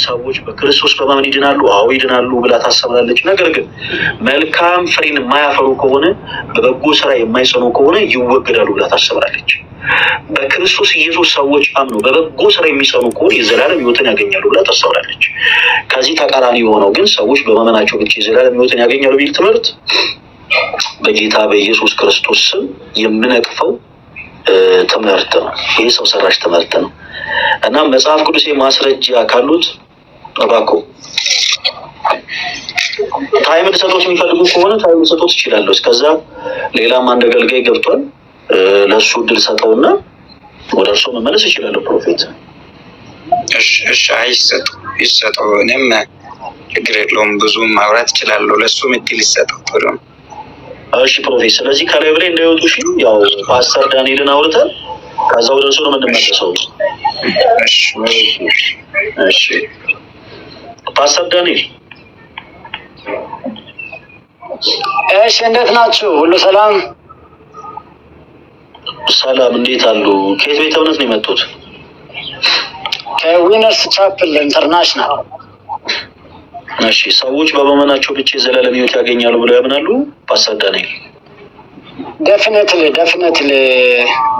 ሰዎች በክርስቶስ በማመን ይድናሉ። አዎ ይድናሉ ብላ ታስባለች። ነገር ግን መልካም ፍሬን የማያፈሩ ከሆነ በበጎ ስራ የማይጸኑ ከሆነ ይወገዳሉ ብላ ታስባለች። በክርስቶስ ኢየሱስ ሰዎች አምነው በበጎ ስራ የሚጸኑ ከሆነ የዘላለም ሕይወትን ያገኛሉ ብላ ታስባለች። ከዚህ ተቃራኒ የሆነው ግን ሰዎች በማመናቸው ብቻ የዘላለም ሕይወትን ያገኛሉ ቢል ትምህርት በጌታ በኢየሱስ ክርስቶስ ስም የምነቅፈው ትምህርት ነው። ይህ ሰው ሰራሽ ትምህርት ነው እና መጽሐፍ ቅዱስ ማስረጃ ካሉት እባክዎ ታይም ልሰጦት የሚፈልጉ ከሆነ ታይም ልሰጦት ይችላለሁ። እስከዛ ሌላም አንድ አገልጋይ ገብቷል። ለእሱ እድል ሰጠውና ወደ እርሱ መመለስ ይችላለሁ። ፕሮፌት እሺ ይሰጠው። እኔም ችግር የለውም ብዙ ማውራት እችላለሁ። ለእሱም እድል ይሰጠው። ጥሩ ነው። እሺ ፕሮፌት፣ ስለዚህ ከላይ ብላይ እንዳይወጡ እሺ። ያው ፓስተር ዳንኤልን አውርተን ከዛ ወደ እርሱ ነው የምንመለሰው። እሺ ፓስተር ዳንኤል። እሺ እንዴት ናችሁ? ሁሉ ሰላም? ሰላም፣ እንዴት አሉ? ከየት ቤተ እምነት ነው የመጡት? ከዊነርስ ቻፕል ኢንተርናሽናል። እሺ ሰዎች በማመናቸው ብቻ የዘላለም ሕይወት ያገኛሉ ብለው ያምናሉ? ፓስተር ዳንኤል። ዴፊኔትሊ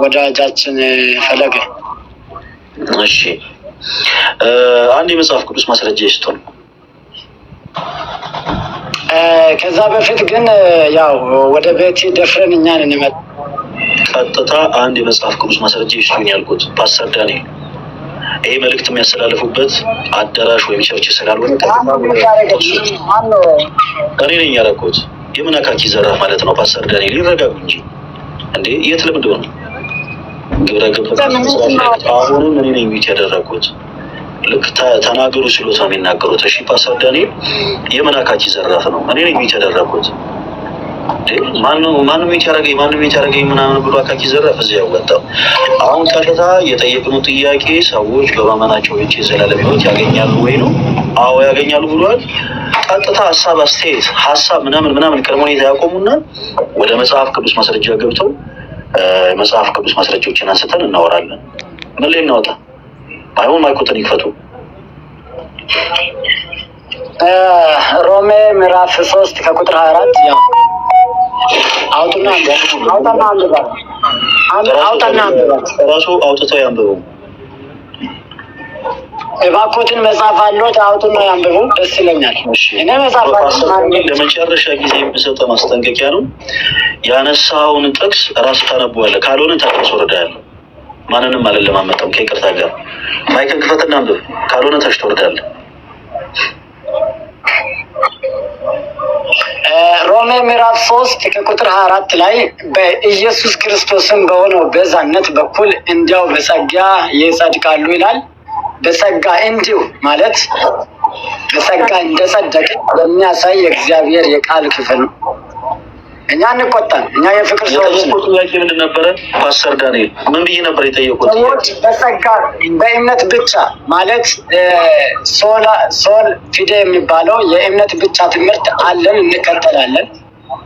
ወዳጃችን ፈለገ። እሺ አንድ የመጽሐፍ ቅዱስ ማስረጃ ይስጡን። ከዛ በፊት ግን ያው ወደ ቤት ደፍረን እኛን እንመጣ። ቀጥታ አንድ የመጽሐፍ ቅዱስ ማስረጃ ይስጡኝ ያልኩት ፓስተር ዳንኤል። ይሄ መልእክት የሚያስተላልፉበት አዳራሽ ወይም ቸርች ስላልሆነ እኔ ነኝ ያደረኩት። የምን አካኪ ዘራፍ ማለት ነው? ፓስተር ዳንኤል ይረጋጉ እንጂ እንዴ! የት ልምድ ሆነ? ግብረ ገብ አሁንም እኔ ነኝ ሚት ያደረኩት። ልክ ተናገሩ ሲሉት ነው የሚናገሩት። እሺ ፓስተር ዳንኤል የምን አካኪ ዘራፍ ነው? እኔ ነኝ ሚት ያደረኩት። ማነው ሚት ያደረገኝ ምናምን ብሎ አካኪ ዘራፍ እዚህ ያወጣው። አሁን ቀጥታ የጠየቅነው ጥያቄ ሰዎች በማመናቸው ብቻ የዘላለም ሕይወት ያገኛሉ ወይ ነው? አዎ ያገኛሉ ብሏል። ቀጥታ ሀሳብ አስተያየት ሀሳብ ምናምን ቅድመ ሁኔታ ያቆሙና ወደ መጽሐፍ ቅዱስ ማስረጃ ገብተው መጽሐፍ ቅዱስ ማስረጃዎችን አንስተን እናወራለን። ምን ላይ እናወጣ? አይሆን ማይኮተን ይክፈቱ። ሮሜ ምዕራፍ 3 ከቁጥር 24 ያው አውጡና ራሱ አውጥተው ያንብቡ። እባክዎትን መጽሐፍ አለዎት? አውጡና ያንብቡ። ደስ ይለኛል። እኔ መጽሐፍ ለመጨረሻ ጊዜ የምሰጠው ማስጠንቀቂያ ነው። ያነሳውን ጥቅስ ራስ ታነባዋለህ፣ ካልሆነ ታስወርዳለህ። ማንንም አልለማመጠም። ከይቅርታ ጋር ማይክን ክፈትና አንብብ፣ ካልሆነ ታሽ ትወርዳለህ። ሮሜ ምዕራፍ 3 ከቁጥር 24 ላይ በኢየሱስ ክርስቶስም በሆነው ቤዛነት በኩል እንዲያው በጸጋ ይጸድቃሉ ይላል። በጸጋ እንዲሁ ማለት በጸጋ እንደጸደቅ የሚያሳይ የእግዚአብሔር የቃል ክፍል ነው። እኛ እንቆጣን። እኛ የፍቅር ሰዎች ነን። ጥያቄ ምንድን ነበረ ፓስተር ዳንኤል? ምን ብዬ ነበር የጠየቁት? ሰዎች በጸጋ በእምነት ብቻ ማለት ሶል ፊዴ የሚባለው የእምነት ብቻ ትምህርት አለን፣ እንከተላለን።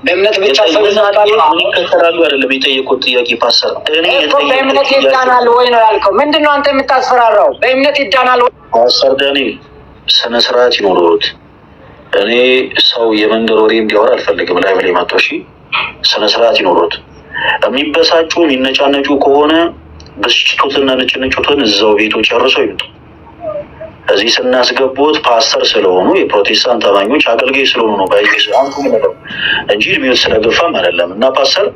በእምነት ብቻ ሰው ይከተላሉ አይደለም የጠየቁት ጥያቄ ፓስተር። በእምነት ይዳናል ወይ ነው ያልከው? ምንድነው አንተ የምታስፈራራው? በእምነት ይዳናል ወይ? ፓስተር ዳንኤል ስነ ስርዓት ይኖሩት። እኔ ሰው የመንደር ወሬ እንዲያወራ አልፈልግም። ላይ ብላይ መጥቶ እሺ፣ ስነ ስርዓት ይኖሩት። የሚበሳጩ የሚነጫነጩ ከሆነ ብስጭቱትና ንጭንጩትን እዛው ቤቱ ጨርሶ ይምጡ። እዚህ ስናስገቡት ፓስተር ስለሆኑ የፕሮቴስታንት አማኞች አገልጋይ ስለሆኑ ነው ባይስ አንቱ ነው እንጂ እድሜው ስለገፋም አይደለም። እና ፓስተር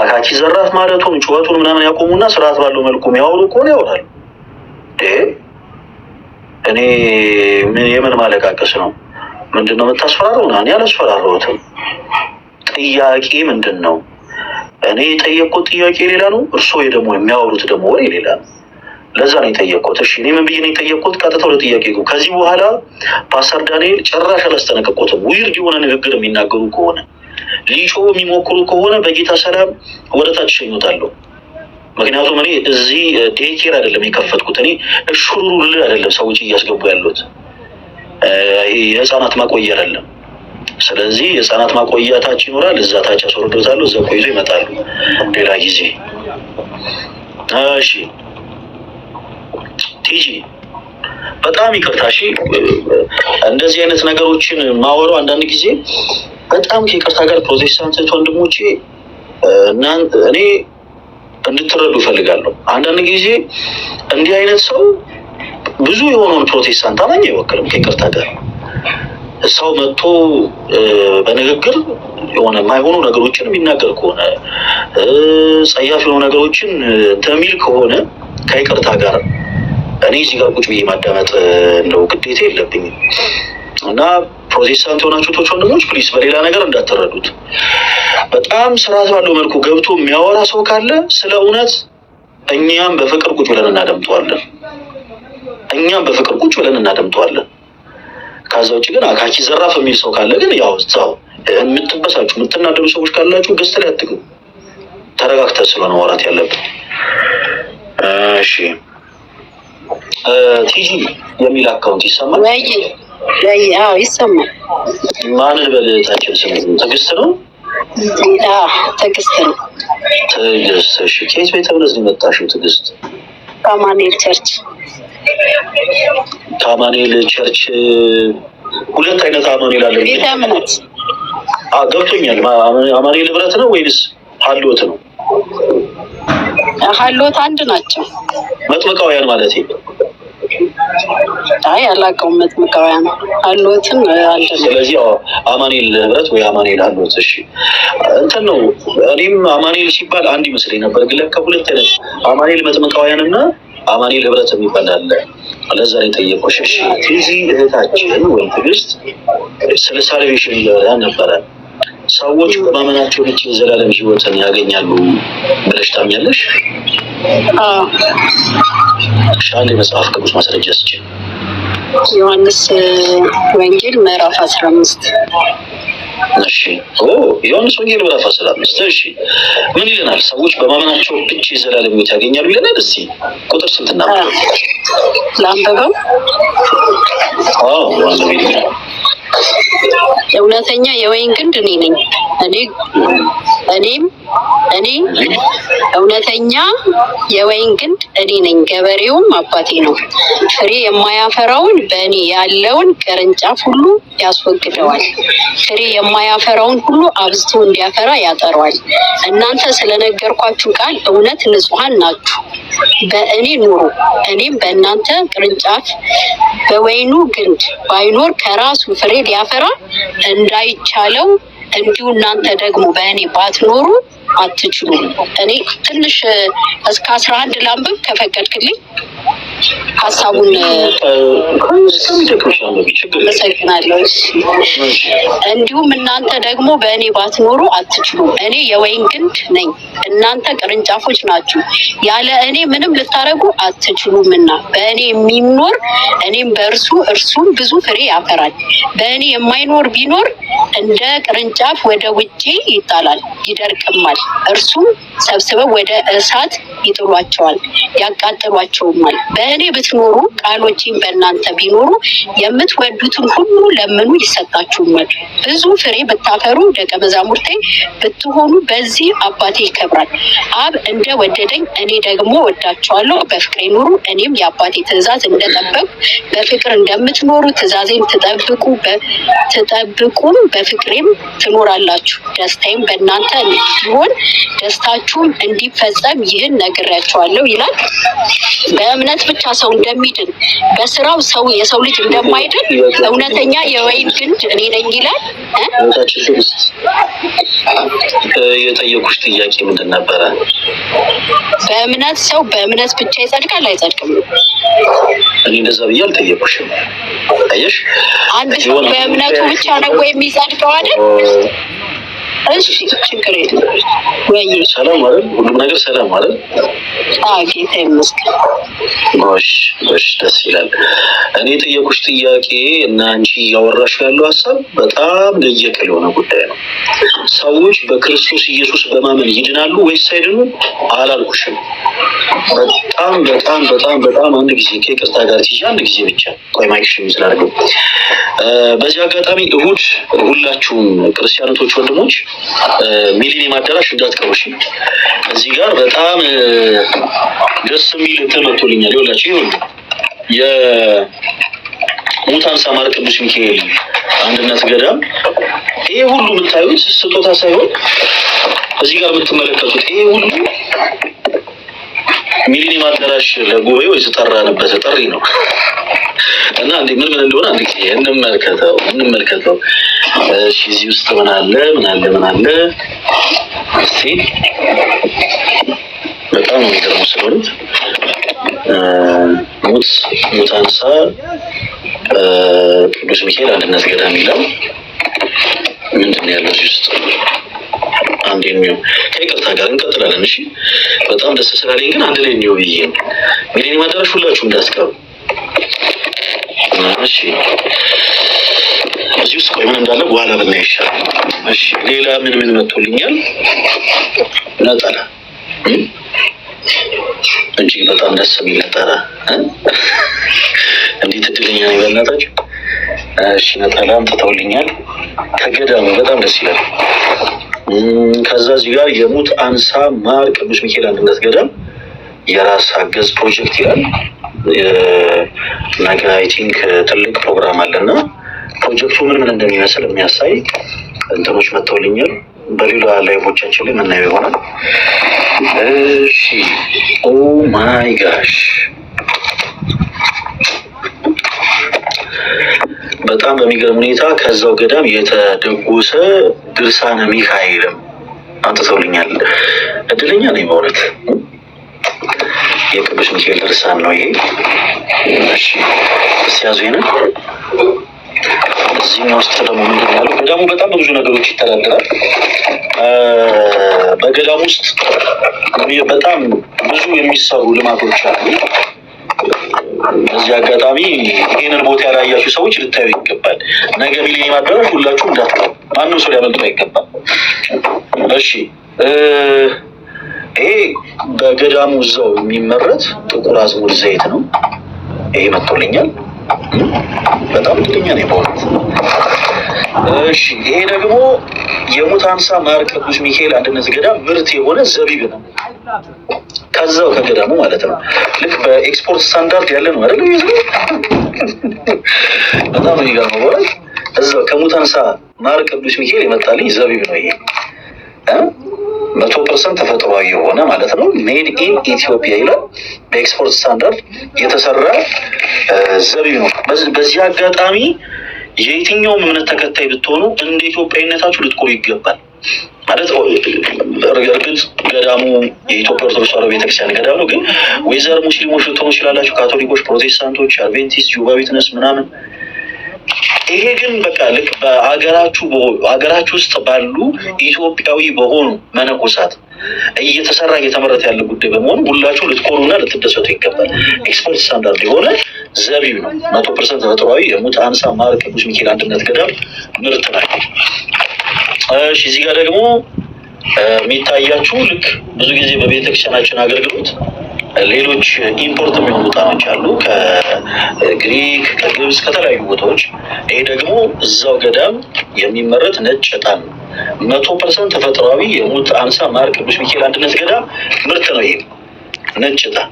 አካኪ ዘራፍ ማለቱን ጩኸቱን ምናምን ያቆሙና ስርዓት ባለው መልኩ የሚያወሩ ከሆነ ያወራሉ። እኔ የምን ማለቃቀስ ነው? ምንድነው የምታስፈራረው? እኔ አላስፈራረሁትም። ጥያቄ ምንድን ነው? እኔ የጠየቁት ጥያቄ ሌላ ነው፣ እርስዎ ደግሞ የሚያወሩት ደግሞ ወሬ ሌላ ነው። ለዛ ነው የጠየቁት። እሺ እኔ ምን ብዬ ነው የጠየቁት? ቀጥታ ወደ ጥያቄ ነው። ከዚህ በኋላ ፓስተር ዳንኤል ጭራሽ አላስጠነቀቁትም። ዊርድ የሆነ ንግግር የሚናገሩ ከሆነ ሊጮህ የሚሞክሩ ከሆነ በጌታ ሰላም ወደ ታች ሸኙታለሁ። ምክንያቱም እኔ እዚህ ዴይኬር አይደለም የከፈትኩት። እኔ እሹሩሩ አይደለም ሰዎች እያስገቡ ያሉት የህፃናት ማቆያ አይደለም። ስለዚህ የህፃናት ማቆያ ታች ይኖራል። እዛ ታች አስወርዶታለሁ። እዛ ቆይዞ ይመጣሉ ሌላ ጊዜ። እሺ ቲጂ በጣም ይቅርታ እሺ። እንደዚህ አይነት ነገሮችን ማወራው አንዳንድ ጊዜ በጣም ከይቅርታ ጋር ፕሮቴስታንት ወንድሞቼ እኔ እንድትረዱ እፈልጋለሁ። አንዳንድ ጊዜ እንዲህ አይነት ሰው ብዙ የሆነውን ፕሮቴስታንት አማኝ አይወክልም። ከይቅርታ ጋር ሰው መጥቶ በንግግር የሆነ የማይሆኑ ነገሮችን የሚናገር ከሆነ ጸያፍ የሆኑ ነገሮችን ተሚል ከሆነ ከይቅርታ ጋር እኔ እዚህ ጋር ቁጭ ብዬ ማዳመጥ እንደው ግዴታ የለብኝም እና ፕሮቴስታንት የሆናችሁ ቶች ወንድሞች ፕሊስ በሌላ ነገር እንዳትረዱት። በጣም ስርዓት ባለው መልኩ ገብቶ የሚያወራ ሰው ካለ ስለ እውነት እኛም በፍቅር ቁጭ ብለን እናደምጠዋለን። ከዛ ውጭ ግን አካኪ ዘራፍ የሚል ሰው ካለ ግን ያው እዛው የምትበሳችሁ የምትናደዱ ሰዎች ካላችሁ ገዝተ ላይ አትግቡ። ተረጋግተን ስለሆነ ማውራት ያለብን። እሺ ቲጂ የሚል አካውንት ይሰማል? አዎ ይሰማል። ማን በልታችን ስም ትዕግስት ነው? ትዕግስት ነው። ትዕግስት እሺ። ከየት ቤተ እምነት ነው የመጣሽው ትዕግስት? ከአማኑኤል ቸርች። ከአማኑኤል ቸርች ሁለት አይነት አማኑኤል አለ ቤተ እምነት። ገብቶኛል። አማኑኤል ህብረት ነው ወይንስ ሀልዎት ነው? ሀልዎት አንድ ናቸው። መጥምቃውያን ማለት ነው? አይ አላውቀውም። መጥምቃውያን ሀልዎትም አንድ ነው። ስለዚህ አማኑኤል ህብረት ወይ አማኑኤል ሀልዎት። እሺ እንትን ነው። እኔም አማኑኤል ሲባል አንድ ይመስለኝ ነበር፣ ግን ለካ ሁለት አይነት አማኑኤል መጥምቃውያን እና አማኑኤል ህብረት የሚባል አለ። ለዛ ላይ ጠየቁሽ። እሺ ቲዚ እህታችን ወይም ትዕግስት ስለ ሳልቬሽን እያወራን ነበረ። ሰዎች በማመናቸው ብቻ የዘላለም ህይወትን ያገኛሉ ብለሽ ታምኛለሽ? ሻል የመጽሐፍ ቅዱስ ማስረጃ ስጭ። ዮሐንስ ወንጌል ምዕራፍ 15። እሺ ዮሐንስ ወንጌል ምዕራፍ 15 እሺ ምን ይለናል? ሰዎች በማመናቸው ብቻ የዘላለም ህይወት ያገኛሉ ይለናል። እስቲ ቁጥር ስንት እናምጣው? ላንብበው? እውነተኛ የወይን ግንድ እኔ ነኝ። እኔ እውነተኛ የወይን ግንድ እኔ ነኝ፣ ገበሬውም አባቴ ነው። ፍሬ የማያፈራውን በእኔ ያለውን ቅርንጫፍ ሁሉ ያስወግደዋል፣ ፍሬ የማያፈራውን ሁሉ አብዝቶ እንዲያፈራ ያጠረዋል። እናንተ ስለነገርኳችሁ ቃል እውነት ንጹሐን ናችሁ። በእኔ ኑሩ፣ እኔም በእናንተ። ቅርንጫፍ በወይኑ ግንድ ባይኖር ከራሱ ፍሬ ሊያፈራ እንዳይቻለው እንዲሁ እናንተ ደግሞ በእኔ ባትኖሩ አትችሉም። እኔ ትንሽ እስከ 11 ላንብብ ከፈቀድክልኝ። ሀሳቡን መሰግናለሁ። እንዲሁም እናንተ ደግሞ በእኔ ባትኖሩ አትችሉም። እኔ የወይን ግንድ ነኝ፣ እናንተ ቅርንጫፎች ናችሁ። ያለ እኔ ምንም ልታረጉ አትችሉምና በእኔ የሚኖር እኔም በእርሱ እርሱም ብዙ ፍሬ ያፈራል። በእኔ የማይኖር ቢኖር እንደ ቅርንጫፍ ወደ ውጪ ይጣላል፣ ይደርቅማል። እርሱም ሰብስበው ወደ እሳት ይጥሏቸዋል፣ ያቃጥሏቸውማል። በእኔ ብትኖሩ ቃሎቼም በእናንተ ቢኖሩ የምትወዱትን ሁሉ ለምኑ ይሰጣችሁማል። ብዙ ፍሬ ብታፈሩ ደቀ መዛሙርቴ ብትሆኑ በዚህ አባቴ ይከብራል። አብ እንደ ወደደኝ እኔ ደግሞ ወዳቸዋለሁ። በፍቅሬ ኑሩ። እኔም የአባቴ ትእዛዝ እንደጠበቁ በፍቅር እንደምትኖሩ ትእዛዜን ትጠብቁም በፍቅሬም ትኖራላችሁ። ደስታዬም በእናንተ እንዲሆን ደስታችሁም እንዲፈጸም ይህን ነግሬያቸዋለሁ ይላል። በእምነት ብቻ ሰው እንደሚድን በስራው የሰው ልጅ እንደማይድን እውነተኛ የወይን ግንድ እኔ ነኝ ይላል። የጠየቁሽ ጥያቄ ምንድን ነበረ? በእምነት ሰው በእምነት ብቻ ይጸድቃል አይጸድቅም? እኔ እንደዛ ብዬ አልጠየቁሽም። አየሽ፣ አንድ ሰው በእምነቱ ብቻ ነው የሚጸድቀው አይደል? እሺ ችግር የለም። ወይ ሰላም አይደል? ሁሉም ነገር ሰላም አይደል? ጌታ ይመስገን። እሺ ደስ ይላል። እኔ የጠየቁሽ ጥያቄ እና አንቺ እያወራሽ ያለው ሀሳብ በጣም ለየቅል የሆነ ጉዳይ ነው። ሰዎች በክርስቶስ ኢየሱስ በማመን ይድናሉ ወይስ አይድኑም አላልኩሽም። በጣም በጣም በጣም በጣም አንድ ጊዜ ከይቅርታ ጋር ትይዣ አንድ ጊዜ ብቻ ቆይ ማይክሽን ስላደረገው በዚህ አጋጣሚ እሁድ ሁላችሁም ክርስቲያኖቶች ወንድሞች ሚሊኒየም አዳራሽ እንዳትቀሩሽ። እዚህ ጋር በጣም ደስ የሚል እንትን መጥቶልኛል። ይኸውላችሁ የሙታን ሳማር ቅዱስ ሚካኤል አንድነት ገዳም ይሄ ሁሉ የምታዩት ስጦታ ሳይሆን እዚህ ጋር የምትመለከቱት ይሄ ሁሉ ሚሊኒየም አዳራሽ ለጉባኤው የተጠራንበት ጥሪ ነው እና እንዴ ምን እንደሆነ አንዴ እንመልከተው። እሺ እዚህ ውስጥ ምን አለ? እስቲ በጣም ነው የሚገርመው ስለሆነት ሙታንሳ ቅዱስ ሚካኤል አንድነት ገዳም ይላል። ምንድን ነው ያለው እዚህ ውስጥ? አንዴ ነው ከይቅርታ ጋር እንቀጥላለን። እሺ በጣም ደስ ስላለኝ ግን አንድ ላይ ነው ብዬ ሚሊኒየም አዳራሽ ሁላችሁም እንዳስቀሩ። እሺ እዚህ ውስጥ ቆይ ምን እንዳለ በኋላ ብናይ ይሻላል። እሺ ሌላ ምን መጥቶልኛል? ነጠላ እጅግ በጣም ደስ የሚል ነጠላ። እንዴት እድለኛ ነኝ በእናታችሁ። እሺ ነጠላ አምጥተውልኛል ከገዳሙ በጣም ደስ ይላል። ከዛ እዚህ ጋር የሙት አንሳ ማር ቅዱስ ሚካኤል አንድነት ገዳም የራስ አገዝ ፕሮጀክት ይላል። ነገ አይ ቲንክ ትልቅ ፕሮግራም አለና ፕሮጀክቱ ምን እንደሚመስል የሚያሳይ እንትኖች መጥተውልኛል። በሌላ ላይቮቻችን ላይ የምናየው ይሆናል። እሺ ኦ ማይ ጋሽ በጣም በሚገርም ሁኔታ ከዛው ገዳም የተደጎሰ ድርሳነ ሚካኤልም አንጥተውልኛል። እድለኛ ነኝ በእውነት። የቅዱስ ሚካኤል ድርሳን ነው ይሄ። እሺ ሲያዙ ይሄንን እዚህ ውስጥ ደግሞ ምንድን ነው ያለው? ገዳሙ በጣም በብዙ ነገሮች ይተዳደራል። በገዳሙ ውስጥ በጣም ብዙ የሚሰሩ ልማቶች አሉ። በዚህ አጋጣሚ ይሄንን ቦታ ያላያችሁ ሰዎች ልታዩ ይገባል። ነገ ሚሊኒየም አዳራሽ ሁላችሁ እንዳትቀሩ፣ ማንም ሰው ሊያመልጡ አይገባም። እሺ ይሄ በገዳሙ እዛው የሚመረት ጥቁር አዝሙድ ዘይት ነው። ይሄ መጥቶልኛል። በጣም እድለኛ ነኝ በእውነት። እሺ ይሄ ደግሞ የሙታንሳ ማር ቅዱስ ሚካኤል አንድነት ገዳም ምርት የሆነ ዘቢብ ነው። ከዛው ከገዳሙ ማለት ነው። ልክ በኤክስፖርት ስታንዳርድ ያለ ነው አይደል? በጣም የሚገርመው በእውነት እዛው ከሙታንሳ ማር ቅዱስ ሚካኤል የመጣልኝ ዘቢብ ነው ይሄ 100% ተፈጥሯዊ የሆነ ማለት ነው። ሜድ ኢን ኢትዮጵያ ይላል። በኤክስፖርት ስታንዳርድ የተሰራ ዘቢብ ነው። በዚህ አጋጣሚ የየትኛውም እምነት ተከታይ ብትሆኑ እንደ ኢትዮጵያዊነታችሁ ልትቆዩ ይገባል ማለት እርግጥ ገዳሙ የኢትዮጵያ ኦርቶዶክስ ተዋሕዶ ቤተክርስቲያን ገዳም ነው። ግን ወይዘር ሙስሊሞች ልትሆኑ ይችላላችሁ፣ ካቶሊኮች፣ ፕሮቴስታንቶች፣ አድቬንቲስት፣ ጆባ ዊትነስ ምናምን። ይሄ ግን በቃ ልክ በሀገራችሁ ውስጥ ባሉ ኢትዮጵያዊ በሆኑ መነኮሳት እየተሰራ እየተመረተ ያለ ጉዳይ በመሆኑ ሁላችሁ ልትኮሩና ልትደሰቱ ይገባል። ኤክስፖርት ስታንዳርድ የሆነ ዘቢብ ነው። 100% ተፈጥሯዊ የሙት አንሳ ማር ቅዱስ ሚካኤል አንድነት ገዳም ምርት ናቸው። እሺ እዚህ ጋር ደግሞ የሚታያችሁ ልክ ብዙ ጊዜ በቤተክርስቲያናችን አገልግሎት ሌሎች ኢምፖርት የሚሆኑ ዕጣኖች አሉ ከግሪክ፣ ከግብጽ፣ ከተለያዩ ቦታዎች። ይሄ ደግሞ እዛው ገዳም የሚመረት ነጭ ዕጣን ነው። 100% ተፈጥሯዊ የሙት አንሳ ማር ቅዱስ ሚካኤል አንድነት ገዳም ምርት ነው። ይሄ ነጭ ዕጣን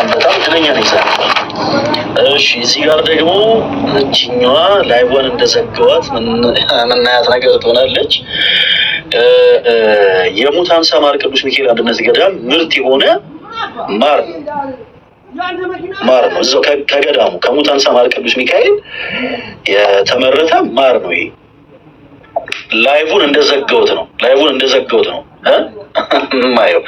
በጣም እድለኛ ነኝ። እሺ እዚህ ጋር ደግሞ እችኛዋ ላይቧን እንደዘገዋት ምናያት ነገር ትሆናለች። የሙት አንሳ ማር ቅዱስ ሚካኤል አንድነት ገዳም ምርት የሆነ ማር ነው። እዛው ከገዳሙ ከሙት አንሳ ማር ቅዱስ ሚካኤል የተመረተ ማር ነው። ይሄ ላይቡን እንደዘገውት ነው ማየው